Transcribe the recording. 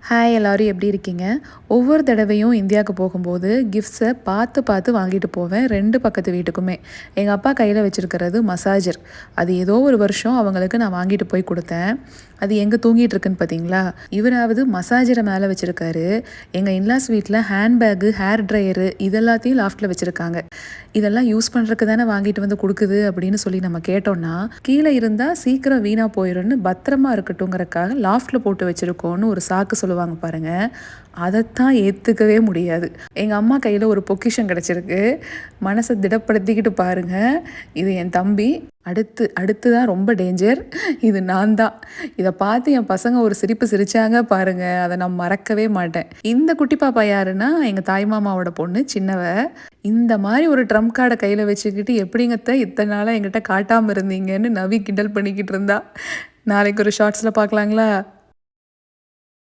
Hi எல்லோரும் எப்படி இருக்கீங்க? ஒவ்வொரு தடவையும் இந்தியாவுக்கு போகும்போது கிஃப்ட்ஸை பார்த்து பார்த்து வாங்கிட்டு போவேன் 2 பக்கத்து வீட்டுக்குமே. எங்கள் அப்பா கையில் வச்சுருக்கிறது மசாஜர். அது ஏதோ ஒரு வருஷம் அவங்களுக்கு நான் வாங்கிட்டு போய் கொடுத்தேன். அது எங்கே தூங்கிட்டு இருக்குன்னு பார்த்தீங்களா? இவராவது மசாஜரை மேலே வச்சுருக்காரு. எங்கள் இன்லாஸ் வீட்டில் ஹேண்ட்பேக்கு, ஹேர் ட்ரையரு இதெல்லாத்தையும் லாஃப்ட்டில் வச்சுருக்காங்க. இதெல்லாம் யூஸ் பண்ணுறதுக்கு தானே வாங்கிட்டு வந்து கொடுக்குது அப்படின்னு சொல்லி நம்ம கேட்டோம்னா, கீழே இருந்தால் சீக்கிரம் வீணாக போயிடும்னு பத்திரமா இருக்கட்டுங்கிறக்காக லாஃப்ட்டில் போட்டு வச்சுருக்கோன்னு ஒரு சாக்கு சொல்லுவாங்க பாருங்க. அதைத்தான் ஏற்றுக்கவே முடியாது. எங்கள் அம்மா கையில் ஒரு பொக்கிஷம் கிடச்சிருக்கு. மனசை திடப்படுத்திக்கிட்டு பாருங்க. இது என் தம்பி. அடுத்து தான் ரொம்ப டேஞ்சர். இது நான் தான். இதை பார்த்து என் பசங்க ஒரு சிரிப்பு சிரிச்சாங்க பாருங்க. அதை நான் மறக்கவே மாட்டேன். இந்த குட்டி பாப்பா யாருன்னா எங்கள் தாய் மாமாவோட பொண்ணு சின்னவ. இந்த மாதிரி ஒரு ட்ரம்ப் கார்டை கையில் வச்சுக்கிட்டு எப்படிங்கத்த இத்தனை நாளாக என்கிட்ட காட்டாமல் இருந்தீங்கன்னு நவி கிண்டல் பண்ணிக்கிட்டு இருந்தா. நாளைக்கு ஒரு ஷார்ட்ஸில் பார்க்கலாங்களா?